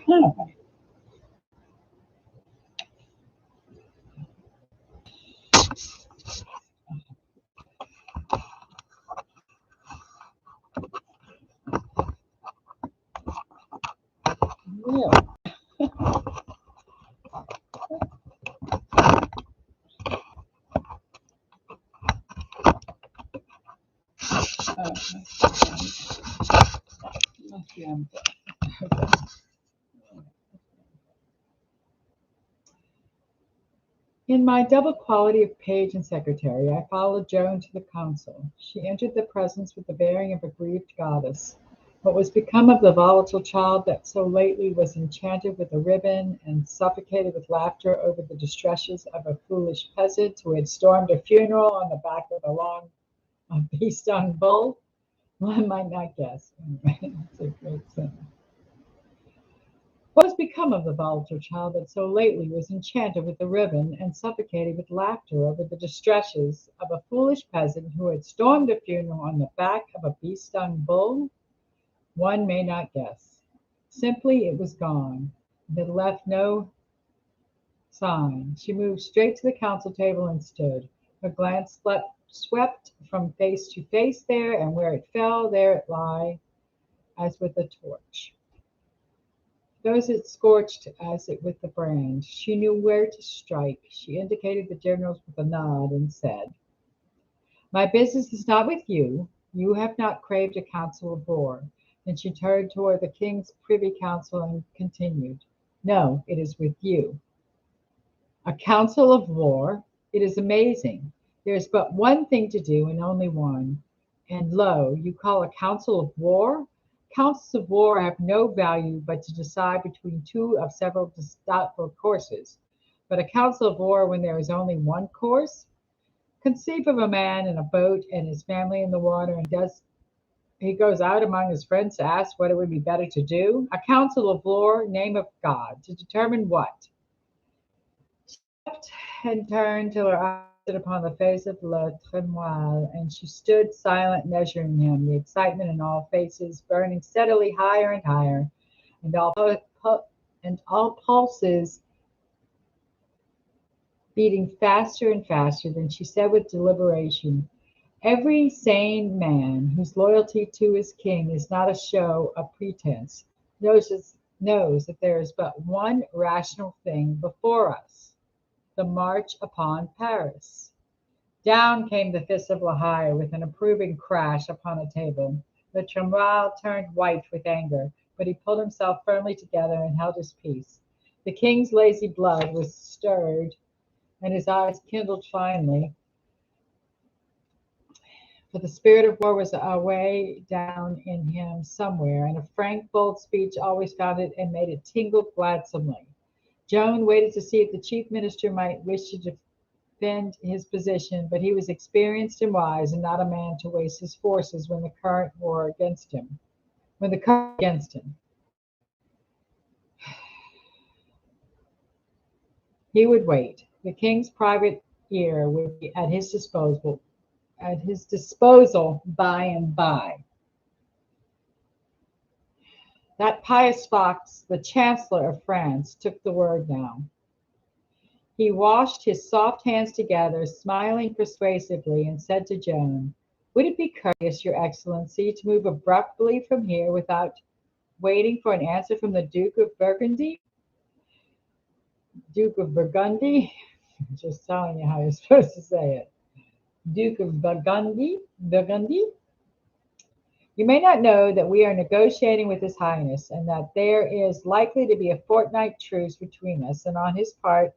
Oh, really? Must be on. In my double quality of page and secretary, I followed Joan to the council. She entered the presence with the bearing of a grieved goddess. What was become of the volatile child that so lately was enchanted with a ribbon and suffocated with laughter over the distresses of a foolish peasant who had stormed a funeral on the back of a bee-stung bull? One might not guess. It's a great thing. What has become of the volatile child that so lately was enchanted with the ribbon and suffocated with laughter over the distresses of a foolish peasant who had stormed a funeral on the back of a bee-stung bull? One may not guess. Simply it was gone. It had left no sign. She moved straight to the council table and stood. Her glance swept from face to face there, and where it fell, there it lay, as with a torch. Those it scorched as it with the brand. She knew where to strike. She indicated the generals with a nod and said, "My business is not with you. You have not craved a council of war." Then she turned toward the king's privy council and continued, "No, it is with you." A council of war? It is amazing. There is but one thing to do, and only one. And lo, you call a council of war? Councils of war have no value but to decide between two of several doubtful courses. But a council of war when there is only one course? Conceive of a man in a boat and his family in the water, and he goes out among his friends to ask what it would be better to do? A council of war, name of God, to determine what? And turned till her eyes rested upon the face of Le Tremoille, and she stood silent, measuring him, the excitement in all faces burning steadily higher and higher, and all pulses beating faster and faster. Then she said with deliberation, "Every sane man whose loyalty to his king is not a show, a pretense, knows that there is but one rational thing before us, the march upon Paris." Down came the fist of La Hire with an approving crash upon the table. The Tremble turned white with anger, but he pulled himself firmly together and held his peace. The king's lazy blood was stirred, and his eyes kindled finely, for the spirit of war was away down in him somewhere, and a frank, bold speech always found it and made it tingle gladsomely. Joan waited to see if the chief minister might wish to defend his position, but he was experienced and wise, and not a man to waste his forces when the current war against him. When the current against him, he would wait. The king's private ear would be at his disposal by and by. That pious fox, the Chancellor of France, took the word now. He washed his soft hands together, smiling persuasively, and said to Joan, "Would it be courteous, your Excellency, to move abruptly from here without waiting for an answer from the Duke of Burgundy?" Duke of Burgundy? Just telling you how you're supposed to say it. Duke of Burgundy? Burgundy? "You may not know that we are negotiating with His Highness, and that there is likely to be a fortnight truce between us, and on his part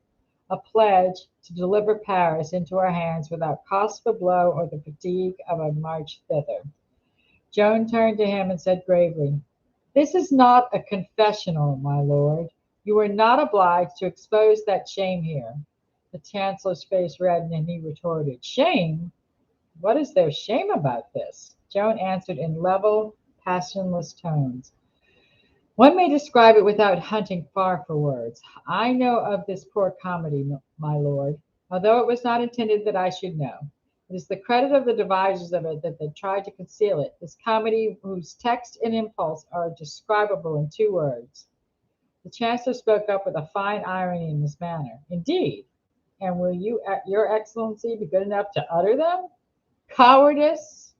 a pledge to deliver Paris into our hands without cost of a blow or the fatigue of a march thither." Joan turned to him and said gravely, "This is not a confessional, my lord. You are not obliged to expose that shame here." The chancellor's face reddened, and he retorted, "Shame? What is there shame about this?" Joan answered in level, passionless tones, "One may describe it without hunting far for words. I know of this poor comedy, my lord, although it was not intended that I should know. It is the credit of the devisers of it that they tried to conceal it. This comedy whose text and impulse are describable in two words: The chancellor spoke up with a fine irony in his manner. Indeed, and will you, your excellency, be good enough to utter them? Cowardice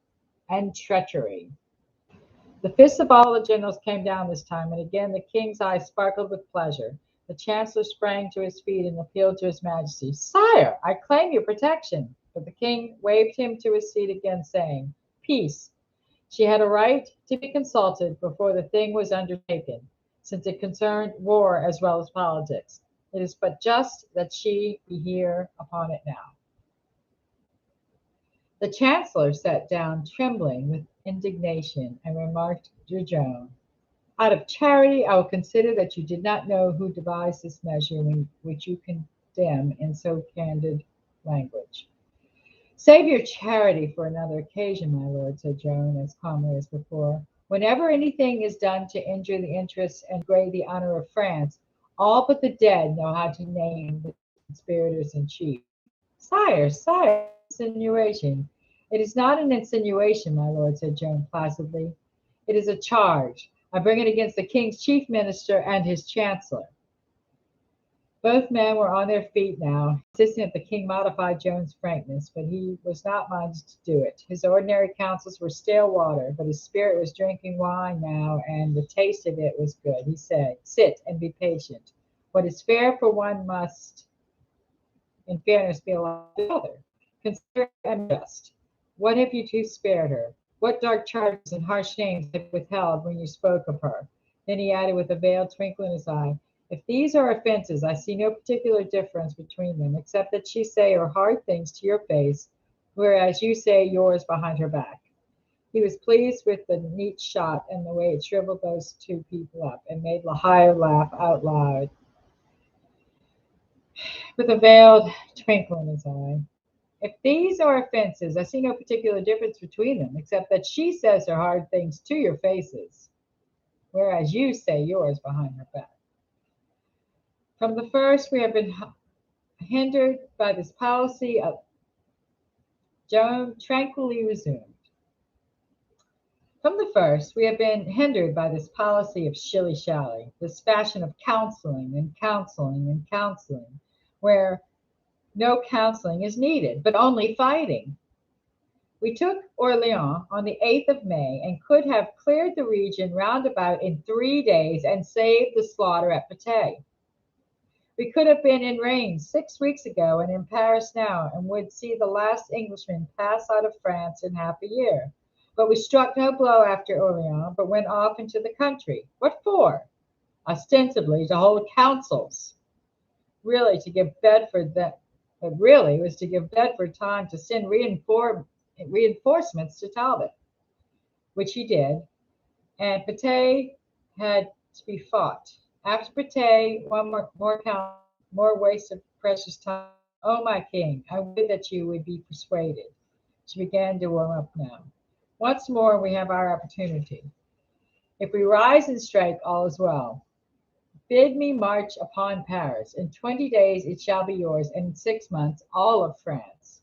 and treachery. The fists of all the generals came down this time, and again the king's eyes sparkled with pleasure. The chancellor sprang to his feet and appealed to his majesty. Sire, I claim your protection. But the king waved him to his seat again, saying, Peace. She had a right to be consulted before the thing was undertaken, since it concerned war as well as politics. It is but just that she be here upon it now. The chancellor sat down, trembling with indignation, and remarked to Joan, Out of charity, I will consider that you did not know who devised this measure which you condemn in so candid language. Save your charity for another occasion, my lord, said Joan, as calmly as before. Whenever anything is done to injure the interests and degrade the honor of France, all but the dead know how to name the conspirators in chief. Sire, sire, insinuation. It is not an insinuation, my lord, said Joan placidly. It is a charge. I bring it against the king's chief minister and his chancellor. Both men were on their feet now, insisting that the king modify Joan's frankness, but he was not minded to do it. His ordinary counsels were stale water, but his spirit was drinking wine now, and the taste of it was good. He said, Sit and be patient. What is fair for one must, in fairness, be allowed to the other. Consider and just. What have you two spared her? What dark charges and harsh names have you withheld when you spoke of her? Then he added with a veiled twinkle in his eye, If these are offenses, I see no particular difference between them, except that she say her hard things to your face, whereas you say yours behind her back. He was pleased with the neat shot and the way it shriveled those two people up, and made Lahire laugh out loud with a veiled twinkle in his eye. If these are offenses, I see no particular difference between them, except that she says her hard things to your faces, whereas you say yours behind her back. From the first, we have been hindered by this policy of Joan tranquilly resumed. From the first, we have been hindered by this policy of shilly-shally, this fashion of counseling and counseling and counseling, where no counseling is needed, but only fighting. We took Orleans on the 8th of May and could have cleared the region round about in 3 days and saved the slaughter at Patay. We could have been in Reims 6 weeks ago and in Paris now, and would see the last Englishman pass out of France in half a year. But we struck no blow after Orleans, but went off into the country. What for? Ostensibly to hold councils. Really to give Bedford that, but really was to give Bedford time to send reinforcements to Talbot, which he did, and Patay had to be fought. After Patay, one more waste of precious time. Oh, my king, I would that you would be persuaded. She began to warm up now. Once more we have our opportunity. If we rise and strike, all is well. Bid me march upon Paris. In 20 days it shall be yours, and in 6 months all of France.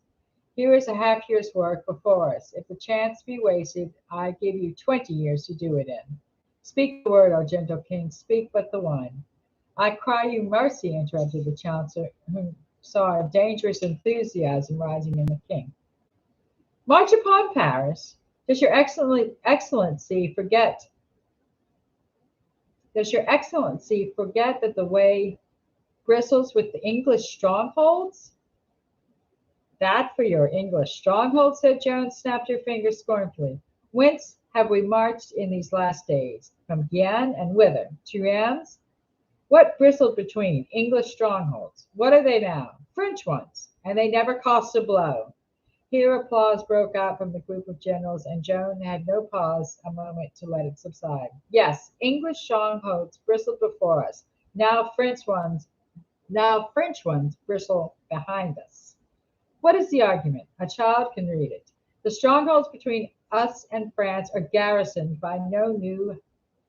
Here is a half year's work before us. If the chance be wasted, I give you 20 years to do it in. Speak the word, O gentle king, speak but the one. I cry you mercy, interrupted the chancellor, who saw a dangerous enthusiasm rising in the king. March upon Paris? Does your excellency forget that the way bristles with the English strongholds? That for your English strongholds, said Joan, snapped her fingers scornfully. Whence have we marched in these last days? From Gien and whither? To Reims? What bristled between? English strongholds. What are they now? French ones, and they never cost a blow. Here applause broke out from the group of generals, and Joan had no pause a moment to let it subside. Yes, English strongholds bristled before us. Now French ones bristle behind us. What is the argument? A child can read it. The strongholds between us and France are garrisoned by no new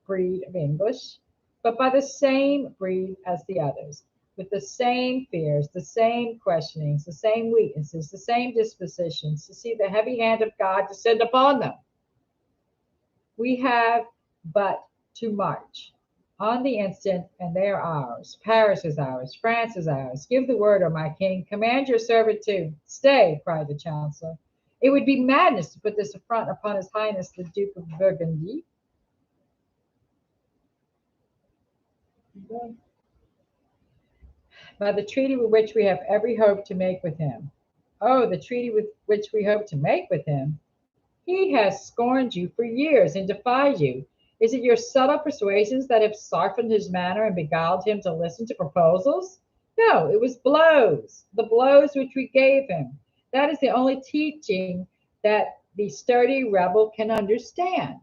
breed of English, but by the same breed as the others, with the same fears, the same questionings, the same weaknesses, the same dispositions to see the heavy hand of God descend upon them. We have but to march. on the instant, and they are ours. Paris is ours. France is ours. Give the word, O my king. Command your servant to stay, cried the chancellor. It would be madness to put this affront upon his highness the Duke of Burgundy. By the treaty with which we have every hope to make with him. Oh, the treaty with which we hope to make with him. He has scorned you for years and defied you. Is it your subtle persuasions that have softened his manner and beguiled him to listen to proposals? No, it was blows, the blows which we gave him. That is the only teaching that the sturdy rebel can understand.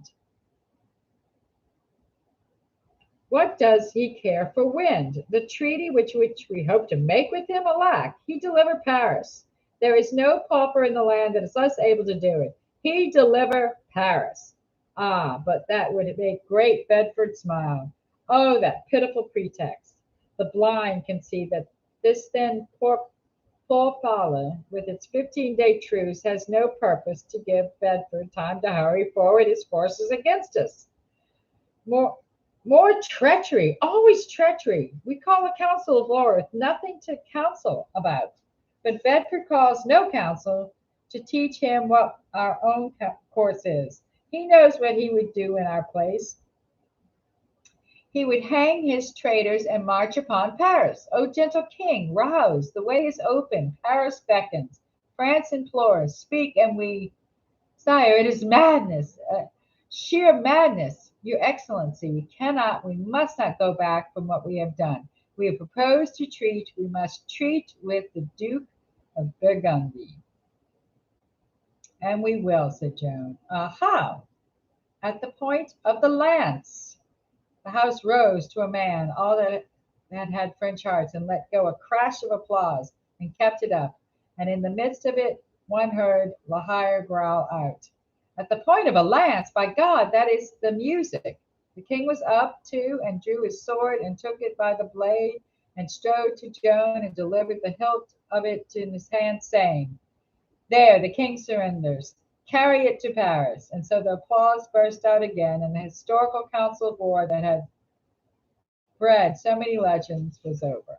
What does he care for wind? The treaty which we hope to make with him, alack, he deliver Paris. There is no pauper in the land that is less able to do it. He deliver Paris. Ah, but that would make great Bedford smile. Oh, that pitiful pretext. The blind can see that this then poor Paul with its 15-day truce, has no purpose to give Bedford time to hurry forward his forces against us. More, more treachery, always treachery. We call a council of war with nothing to counsel about. But Bedford calls no council to teach him what our own course is. He knows what he would do in our place. He would hang his traitors and march upon Paris. O gentle king, rouse, the way is open, Paris beckons, France implores, speak, and we. Sire, it is madness, sheer madness, your excellency. We must not go back from what we have done. We have proposed to treat, we must treat with the Duke of Burgundy. And we will, said Joan. How? At the point of the lance. The house rose to a man, all that had French hearts, and let go a crash of applause, and kept it up. And in the midst of it, one heard La Hire growl out, "At the point of a lance, by God, that is the music." The king was up, too, and drew his sword, and took it by the blade, and strode to Joan, and delivered the hilt of it in his hand, saying, "There, the king surrenders. Carry it to Paris." And so the applause burst out again, and the historical council of war that had bred so many legends was over.